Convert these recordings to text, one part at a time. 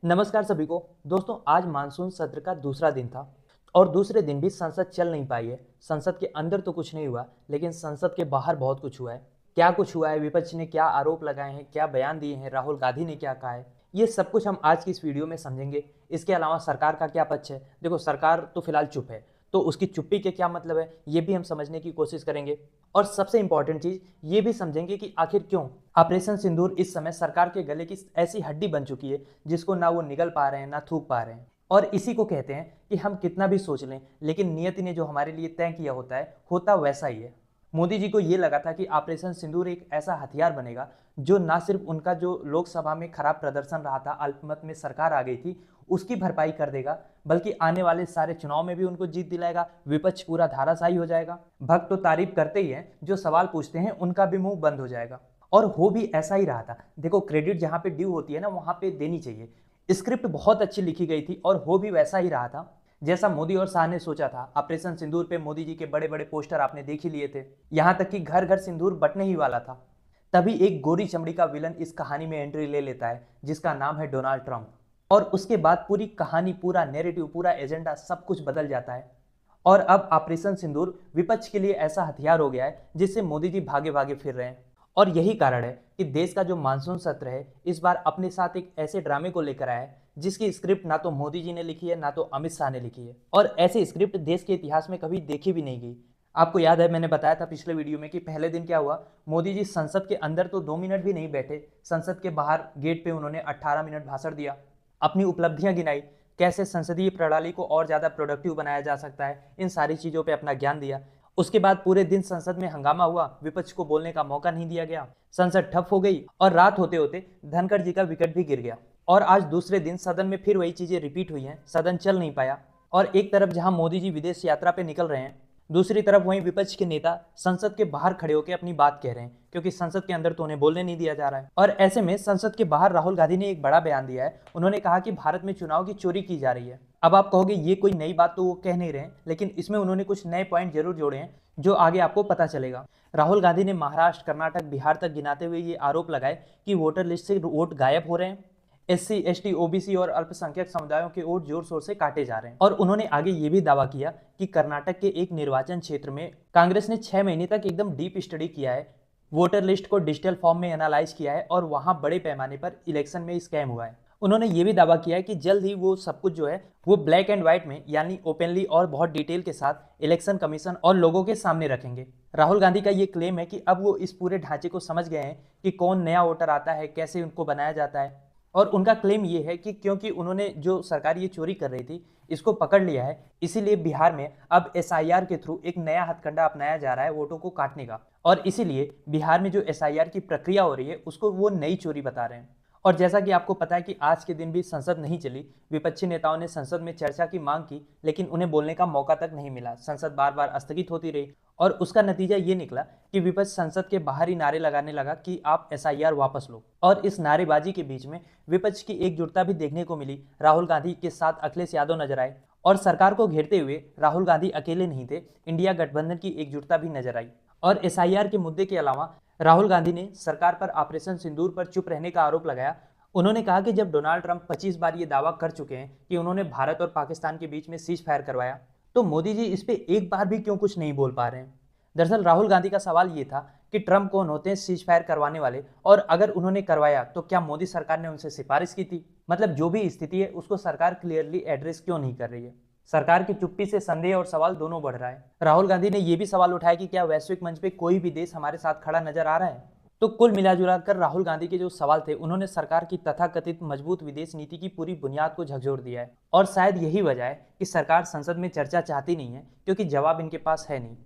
नमस्कार सभी को। दोस्तों, आज मानसून सत्र का दूसरा दिन था और दूसरे दिन भी संसद चल नहीं पाई है। संसद के अंदर तो कुछ नहीं हुआ, लेकिन संसद के बाहर बहुत कुछ हुआ है। क्या कुछ हुआ है, विपक्ष ने क्या आरोप लगाए हैं, क्या बयान दिए हैं, राहुल गांधी ने क्या कहा है, ये सब कुछ हम आज की इस वीडियो में समझेंगे। इसके अलावा सरकार का क्या पक्ष है। देखो, सरकार तो फिलहाल चुप है, तो उसकी चुप्पी के क्या मतलब है, ये भी हम समझने की कोशिश करेंगे। और सबसे इंपॉर्टेंट चीज ये भी समझेंगे कि आखिर क्यों ऑपरेशन सिंदूर इस समय सरकार के गले की ऐसी हड्डी बन चुकी है जिसको ना वो निगल पा रहे हैं ना थूक पा रहे हैं। और इसी को कहते हैं कि हम कितना भी सोच लें, लेकिन नियति ने जो हमारे लिए तय किया होता है, होता वैसा ही है। मोदी जी को ये लगा था कि ऑपरेशन सिंदूर एक ऐसा हथियार बनेगा जो ना सिर्फ उनका जो लोकसभा में खराब प्रदर्शन रहा था, अल्पमत में सरकार आ गई थी, उसकी भरपाई कर देगा, बल्कि आने वाले सारे चुनाव में भी उनको जीत दिलाएगा। विपक्ष पूरा धाराशायी हो जाएगा। भक्त तो तारीफ करते ही हैं, जो सवाल पूछते हैं उनका भी मुंह बंद हो जाएगा। और हो भी ऐसा ही रहा था। देखो, क्रेडिट जहां पे ड्यू होती है ना, वहां पे देनी चाहिए। स्क्रिप्ट बहुत अच्छी लिखी गई थी और हो भी वैसा ही रहा था जैसा मोदी और शाह ने सोचा था। ऑपरेशन सिंदूर पे मोदी जी के बड़े बड़े पोस्टर आपने देख ही लिए थे, यहां तक कि घर घर सिंदूर बटने ही वाला था। तभी एक गोरी चमड़ी का विलन इस कहानी में एंट्री ले लेता है, जिसका नाम है डोनाल्ड ट्रंप। और उसके बाद पूरी कहानी, पूरा नैरेटिव, पूरा एजेंडा, सब कुछ बदल जाता है। और अब ऑपरेशन सिंदूर विपक्ष के लिए ऐसा हथियार हो गया है जिससे मोदी जी भागे भागे फिर रहे हैं। और यही कारण है कि देश का जो मानसून सत्र है, इस बार अपने साथ एक ऐसे ड्रामे को लेकर आया है जिसकी स्क्रिप्ट ना तो मोदी जी ने लिखी है, ना तो अमित शाह ने लिखी है। और ऐसी स्क्रिप्ट देश के इतिहास में कभी देखी भी नहीं गई। आपको याद है, मैंने बताया था पिछले वीडियो में कि पहले दिन क्या हुआ। मोदी जी संसद के अंदर तो 2 मिनट भी नहीं बैठे, संसद के बाहर गेट पे उन्होंने 18 मिनट भाषण दिया, अपनी उपलब्धियां गिनाई, कैसे संसदीय प्रणाली को और ज्यादा प्रोडक्टिव बनाया जा सकता है, इन सारी चीजों पे अपना ज्ञान दिया। उसके बाद पूरे दिन संसद में हंगामा हुआ, विपक्ष को बोलने का मौका नहीं दिया गया, संसद ठप हो गई और रात होते होते धनखड़ जी का विकेट भी गिर गया। और आज दूसरे दिन सदन में फिर वही चीजें रिपीट हुई हैं, सदन चल नहीं पाया। और एक तरफ जहां मोदी जी विदेश यात्रा पे निकल रहे हैं, दूसरी तरफ वहीं विपक्ष के नेता संसद के बाहर खड़े होकर अपनी बात कह रहे हैं, क्योंकि संसद के अंदर तो उन्हें बोलने नहीं दिया जा रहा है। और ऐसे में संसद के बाहर राहुल गांधी ने एक बड़ा बयान दिया है। उन्होंने कहा कि भारत में चुनाव की चोरी की जा रही है। अब आप कहोगे ये कोई नई बात तो वो कह नहीं रहे, लेकिन इसमें उन्होंने कुछ नए पॉइंट जरूर जोड़े हैं जो आगे आपको पता चलेगा। राहुल गांधी ने महाराष्ट्र, कर्नाटक, बिहार तक गिनाते हुए ये आरोप लगाए कि वोटर लिस्ट से वोट गायब हो रहे हैं, एससी, एसटी, ओबीसी और अल्पसंख्यक समुदायों के वोट जोर शोर से काटे जा रहे हैं। और उन्होंने आगे ये भी दावा किया कि कर्नाटक के एक निर्वाचन क्षेत्र में कांग्रेस ने 6 महीने तक एकदम डीप स्टडी किया है, वोटर लिस्ट को डिजिटल फॉर्म में एनालाइज किया है और वहां बड़े पैमाने पर इलेक्शन में स्कैम हुआ है। उन्होंने ये भी दावा किया है कि जल्द ही वो सब कुछ जो है वो ब्लैक एंड व्हाइट में, यानी ओपनली और बहुत डिटेल के साथ इलेक्शन कमीशन और लोगों के सामने रखेंगे। राहुल गांधी का ये क्लेम है कि अब वो इस पूरे ढांचे को समझ गए हैं कि कौन नया वोटर आता है, कैसे उनको बनाया जाता है। और उनका क्लेम ये है कि क्योंकि उन्होंने जो सरकार ये चोरी कर रही थी इसको पकड़ लिया है, इसीलिए बिहार में अब एसआईआर के थ्रू एक नया हथकंडा अपनाया जा रहा है वोटों को काटने का। और इसीलिए बिहार में जो एसआईआर की प्रक्रिया हो रही है उसको वो नई चोरी बता रहे हैं। और जैसा कि आपको पता है कि आज के दिन भी संसद नहीं चली, विपक्षी नेताओं ने संसद में चर्चा की मांग की, लेकिन उन्हें बोलने का मौका तक नहीं मिला। संसद बार बार स्थगित होती रही और उसका नतीजा ये निकला कि विपक्ष संसद के बाहर ही नारे लगाने लगा कि आप एसआईआर वापस लो। और इस नारेबाजी के बीच में विपक्ष की एकजुटता भी देखने को मिली। राहुल गांधी के साथ अखिलेश यादव नजर आए और सरकार को घेरते हुए राहुल गांधी अकेले नहीं थे, इंडिया गठबंधन की एकजुटता भी नजर आई। और एसआईआर के मुद्दे के अलावा राहुल गांधी ने सरकार पर ऑपरेशन सिंदूर पर चुप रहने का आरोप लगाया। उन्होंने कहा कि जब डोनाल्ड ट्रंप 25 बार ये दावा कर चुके हैं कि उन्होंने भारत और पाकिस्तान के बीच में सीज फायर करवाया, तो मोदी जी इस पे एक बार भी क्यों कुछ नहीं बोल पा रहे हैं। दरअसल राहुल गांधी का सवाल ये था कि ट्रंप कौन होते हैं सीज फायर करवाने वाले, और अगर उन्होंने करवाया तो क्या मोदी सरकार ने उनसे सिफारिश की थी। मतलब जो भी स्थिति है उसको सरकार क्लियरली एड्रेस क्यों नहीं कर रही है। सरकार की चुप्पी से संदेह और सवाल दोनों बढ़ रहा है। राहुल गांधी ने यह भी सवाल उठाया कि क्या वैश्विक मंच पे कोई भी देश हमारे साथ खड़ा नजर आ रहा है। तो कुल मिलाजुला कर राहुल गांधी के जो सवाल थे, उन्होंने सरकार की तथाकथित मजबूत विदेश नीति की पूरी बुनियाद को झकझोर दिया है। और शायद यही वजह है कि सरकार संसद में चर्चा चाहती नहीं है, क्योंकि जवाब इनके पास है नहीं।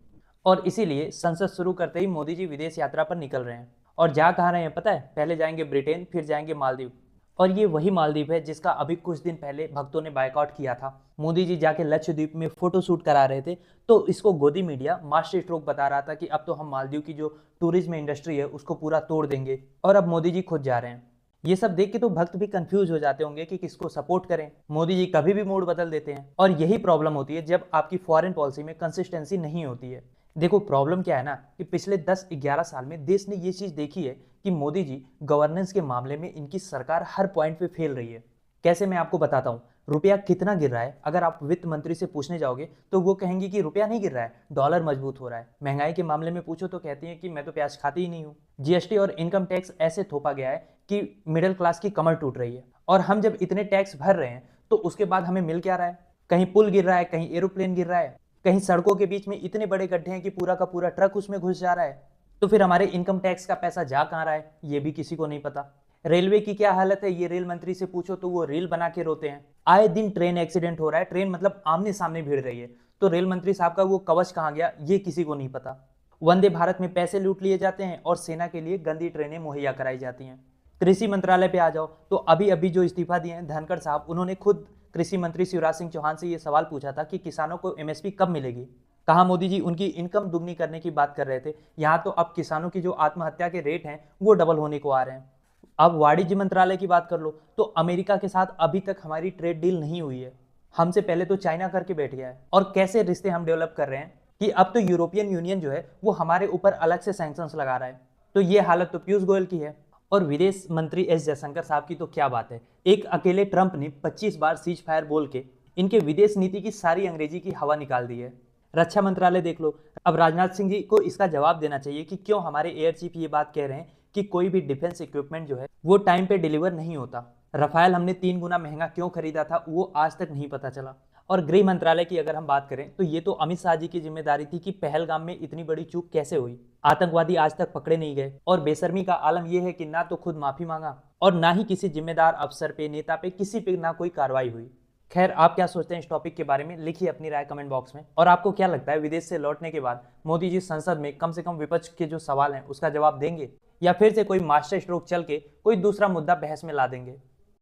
और इसीलिए संसद शुरू करते ही मोदी जी विदेश यात्रा पर निकल रहे हैं। और जा कहाँ रहे हैं पता है? पहले जाएंगे ब्रिटेन, फिर जाएंगे मालदीव। और ये वही मालदीव है जिसका अभी कुछ दिन पहले भक्तों ने बायकॉट किया था। मोदी जी जाके लक्षद्वीप में फोटो शूट करा रहे थे, तो इसको गोदी मीडिया मास्टर स्ट्रोक बता रहा था कि अब तो हम मालदीव की जो टूरिज्म इंडस्ट्री है उसको पूरा तोड़ देंगे। और अब मोदी जी खुद जा रहे हैं। ये सब देख के तो भक्त भी कंफ्यूज हो जाते होंगे कि किसको सपोर्ट करें। मोदी जी कभी भी मूड बदल देते हैं और यही प्रॉब्लम होती है जब आपकी फॉरेन पॉलिसी में कंसिस्टेंसी नहीं होती है। देखो, प्रॉब्लम क्या है ना कि पिछले 10-11 साल में देश ने ये चीज देखी है कि मोदी जी गवर्नेंस के मामले में इनकी सरकार हर पॉइंट पे फेल रही है। कैसे, मैं आपको बताता हूँ। रुपया कितना गिर रहा है, अगर आप वित्त मंत्री से पूछने जाओगे तो वो कहेंगे कि रुपया नहीं गिर रहा है, डॉलर मजबूत हो रहा है। महंगाई के मामले में पूछो तो कहती हैं कि मैं तो प्याज खाती ही नहीं हूँ। जीएसटी और इनकम टैक्स ऐसे थोपा गया है कि मिडिल क्लास की कमर टूट रही है। और हम जब इतने टैक्स भर रहे हैं तो उसके बाद हमें मिल क्या रहा है? कहीं पुल गिर रहा है, कहीं एरोप्लेन गिर रहा है, कहीं सड़कों के बीच में इतने बड़े गड्ढे हैं कि पूरा का पूरा ट्रक उसमें घुस जा रहा है। तो फिर हमारे इनकम टैक्स का पैसा जा कहाँ रहा है, ये भी किसी को नहीं पता। रेलवे की क्या हालत है, ये रेल मंत्री से पूछो तो वो रेल बना के रोते हैं। आए दिन ट्रेन एक्सीडेंट हो रहा है, ट्रेन मतलब आमने सामने भिड़ रही है, तो रेल मंत्री साहब का वो कवच कहाँ गया, ये किसी को नहीं पता। वंदे भारत में पैसे लूट लिए जाते हैं और सेना के लिए गंदी ट्रेनें मुहैया कराई जाती हैं। कृषि मंत्रालय पे आ जाओ तो अभी अभी जो इस्तीफा दिए हैं धनखड़ साहब, उन्होंने खुद कृषि मंत्री शिवराज सिंह चौहान से ये सवाल पूछा था कि किसानों को एमएसपी कब मिलेगी। कहा मोदी जी उनकी इनकम दुगनी करने की बात कर रहे थे, यहाँ तो अब किसानों की जो आत्महत्या के रेट हैं वो डबल होने को आ रहे हैं। अब वाणिज्य मंत्रालय की बात कर लो तो अमेरिका के साथ अभी तक हमारी ट्रेड डील नहीं हुई है, हमसे पहले तो चाइना करके बैठ गया है। और कैसे रिश्ते हम डेवलप कर रहे हैं कि अब तो यूरोपियन यूनियन जो है वो हमारे ऊपर अलग से सैंक्शंस लगा रहा है। तो ये हालत तो पीयूष गोयल की है। और विदेश मंत्री एस जयशंकर साहब की तो क्या बात है, एक अकेले ट्रंप ने 25 बार सीज फायर बोल के इनके विदेश नीति की सारी अंग्रेजी की हवा निकाल दी है। रक्षा मंत्रालय देख लो, अब राजनाथ सिंह जी को इसका जवाब देना चाहिए कि क्यों हमारे एयर चीफ ये बात कह रहे हैं कि कोई भी डिफेंस इक्विपमेंट जो है वो टाइम पे डिलीवर नहीं होता। रफाल हमने 3 गुना महंगा क्यों खरीदा था वो आज तक नहीं पता चला। और गृह मंत्रालय की अगर हम बात करें तो ये तो अमित शाह जी की जिम्मेदारी थी कि पहलगाम में इतनी बड़ी चूक कैसे हुई, आतंकवादी आज तक पकड़े नहीं गए। और बेशर्मी का आलम यह है कि ना तो खुद माफी मांगा और ना ही किसी जिम्मेदार अफसर पे, नेता पे, किसी पे ना कोई कार्रवाई हुई। खैर, आप क्या सोचते हैं इस टॉपिक के बारे में, लिखिए अपनी राय कमेंट बॉक्स में। और आपको क्या लगता है विदेश से लौटने के बाद मोदी जी संसद में कम से कम विपक्ष के जो सवाल हैं उसका जवाब देंगे, या फिर से कोई मास्टर स्ट्रोक चल के कोई दूसरा मुद्दा बहस में ला देंगे?